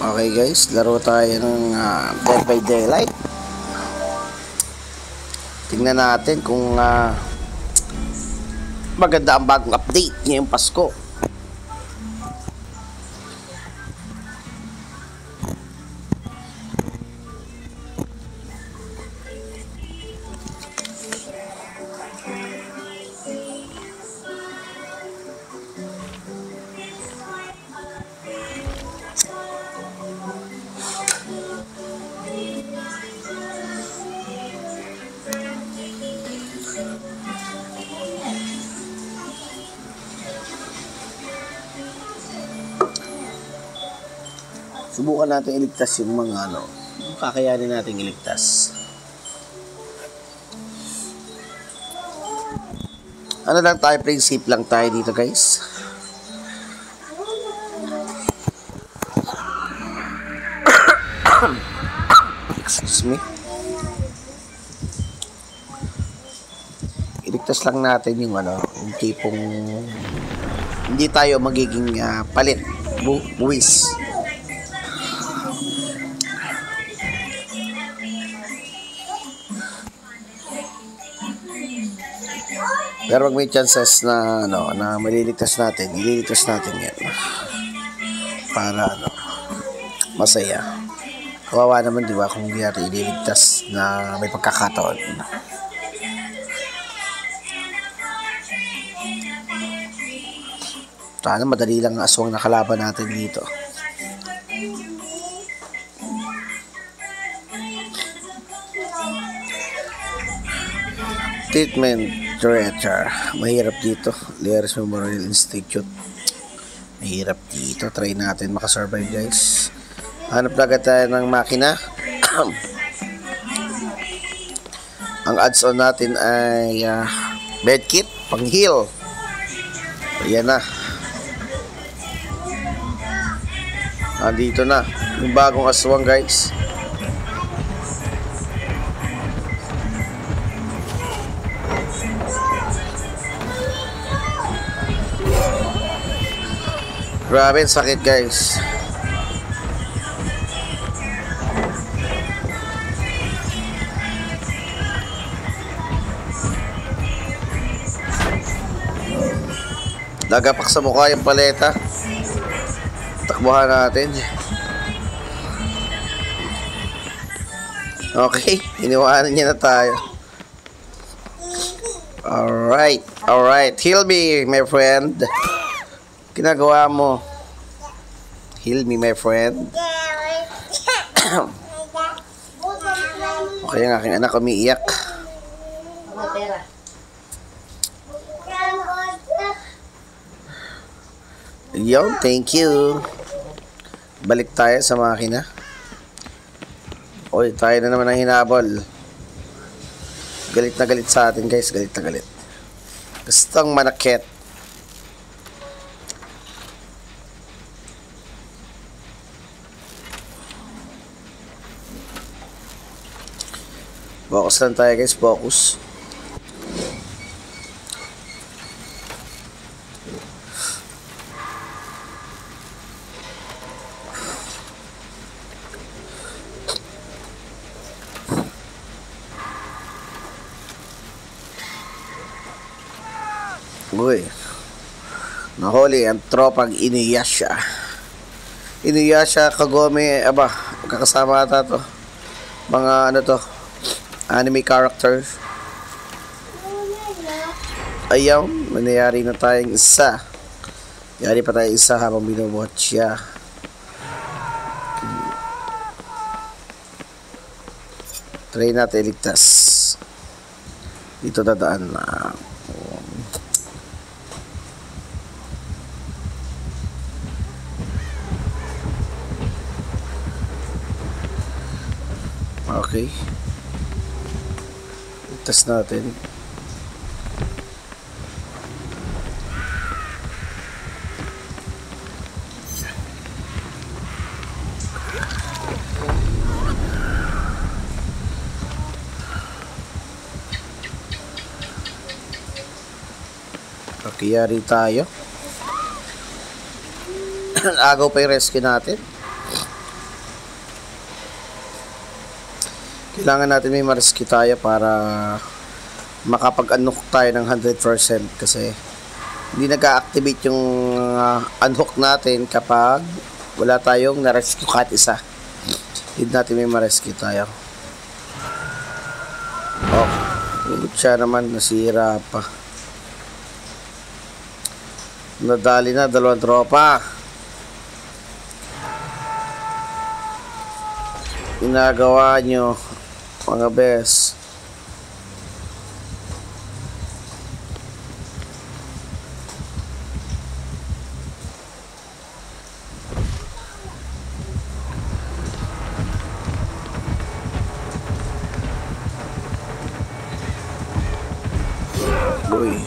Okay guys, laro tayo ng Dead by Daylight. Tingnan natin kung maganda ang bagong update ngayong Pasko. Subukan natin iligtas yung mga kakayanin natin iligtas. Ano lang tayo, principle lang tayo dito guys. Excuse me. Iligtas lang natin yung yung tipong hindi tayo magiging palit, buwis. Pero pag may chances na na maliligtas natin, ililigtas natin yan para masaya. Kawawa naman, di ba, kung hindi natin ililigtas na may pagkakataon. Sana madali lang ang aswang na kalaban natin dito. Treatment Director. Mahirap dito. Lears Memorial Institute. Mahirap dito. Try natin makasurvive guys. Hanap na agad tayo ng makina. Ang adds-on natin ay medkit, pang heal. Ayan na. Andito na yung bagong aswang guys. Grabe, sakit guys. Nagapak sa mukha yung paleta. Takbuhan natin. Okay, iniwanan niya na tayo. Alright. Heal me, my friend. Ginagawa mo. Heal me, my friend. Okay, ang aking anak umiiyak. Yo, thank you. Balik tayo sa makina. Oy, tayo na naman ang hinabol. Galit na galit sa atin guys, galit na galit. Gustong manakit. Focus lang tayo guys, focus. Uy, nahuli ang tropang Inuyasha. Inuyasha, Kagome, magkakasama ata to. Mga anime characters. Ayaw, manayari na tayong isa. Yari pa tayong isa habang binubuhat siya. Try natin iligtas. Dito dadaan na. Okay. Test natin. Pakiyari tayo. Agaw pa yung rescue natin. Kailangan natin may ma-rescue tayo para makapag-unhook tayo ng 100% kasi hindi nag-activate yung unhook natin kapag wala tayong na-rescue kahit isa. Hindi natin may ma-rescue tayo. Oh, siya naman nasira pa. Nadali na 2 tropa. Ginagawa nyo mga best. Uy.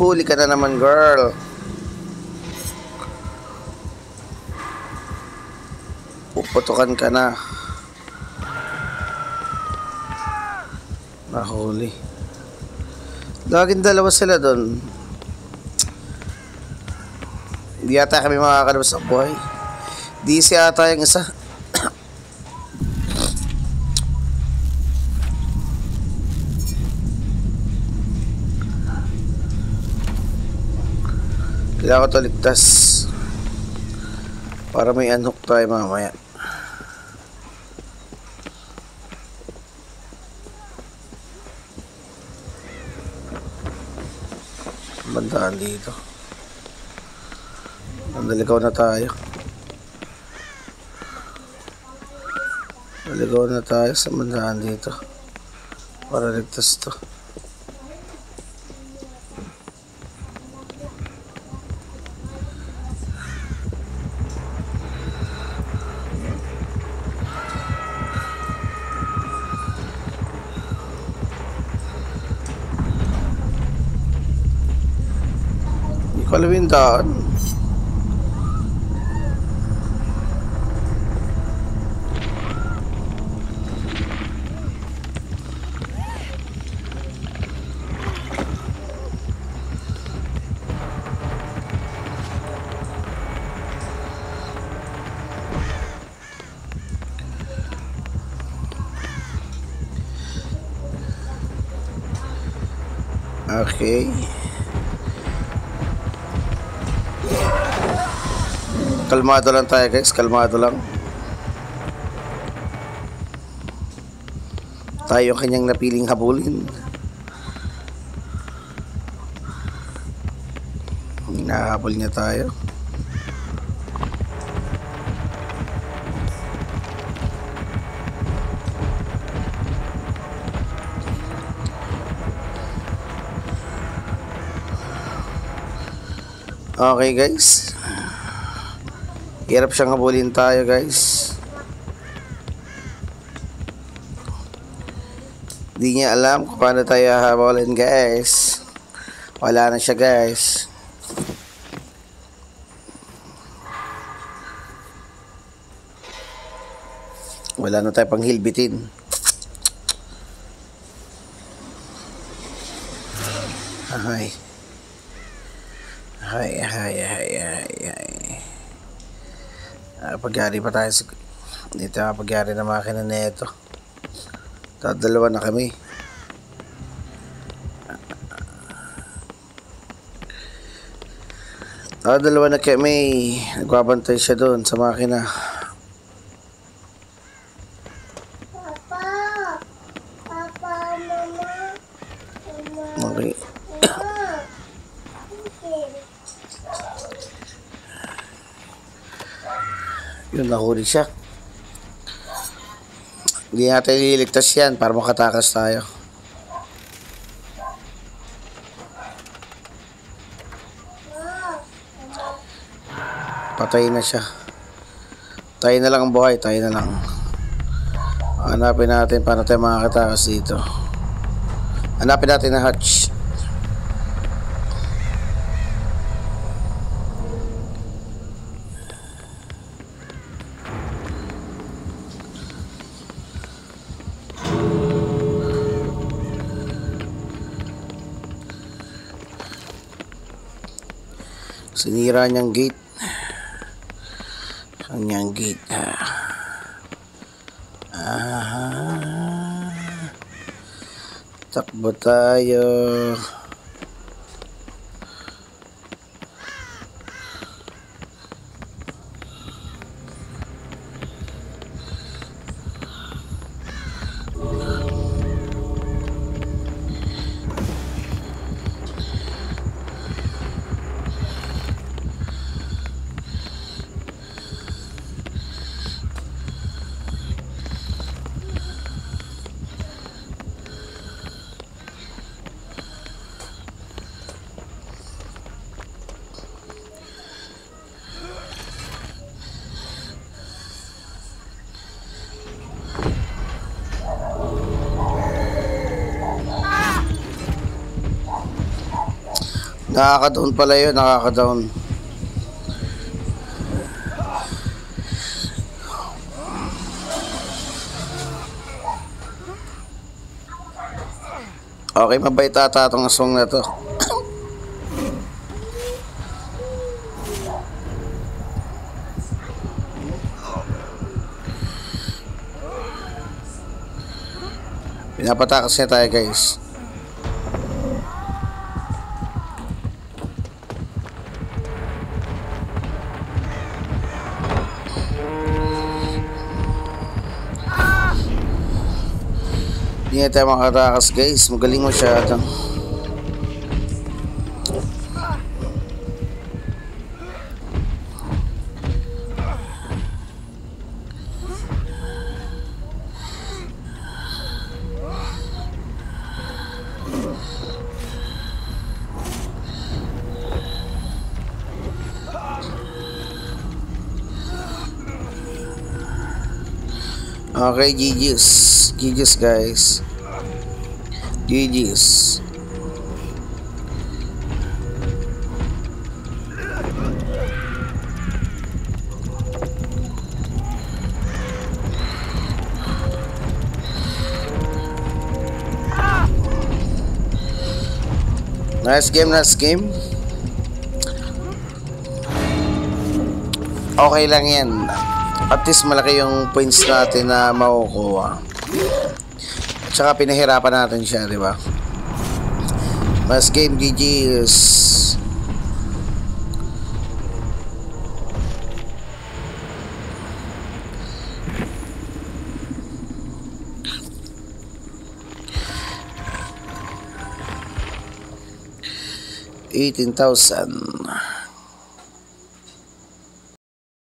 Huli ka na naman, girl. Puputukan ka na. Nahuli. Laging dalawa sila doon. Hindi yata kami makakalabas sa buhay. Di siya ata yung isa. Kailangan ko ito ligtas para may unhook tayo mamaya. Bandaan dito. Naligaw na tayo. Naligaw na tayo sa bandaan dito para ligtas to. Palawin daan. Okay. Kalmado lang tayo guys, kalmado lang. Tayo kanyang napiling habulin. Hinahabol niya tayo. Okay guys, hirap siyang habulin tayo guys. Di niya alam kung paano tayo habulin guys. Wala na siya guys. Wala na tayo pang hilbitin. Ay. Pagyari pa tayo dito, pagyari na makina na ito. Dalawa na kami. Dalawa na kami. Nagbabantay siya doon sa makina. Mama. Okay. Yun, nahuli siya. Hindi natin ililigtas yan para makatakas tayo. Patay na siya. Tayo na lang ang buhay, tayo na lang. Hanapin natin paano tayo makakatakas dito. Hanapin natin na hatch. Sinira niyang gate. Kanyang gate. Takbo tayo. Nakaka-down pala yun, nakaka-down. Okay, mabait ata itong aswang na to. Pinapatakas niya tayo, guys. Hindi na tayo makatakas, guys. Magaling masyado. Okay, GG's. GG's, guys. GG's. Nice game, nice game. Okay lang yan. At least malaki yung points natin na makukuha. Tsaka pinahirapan natin siya, di ba? Mas game, GG's. $18,000.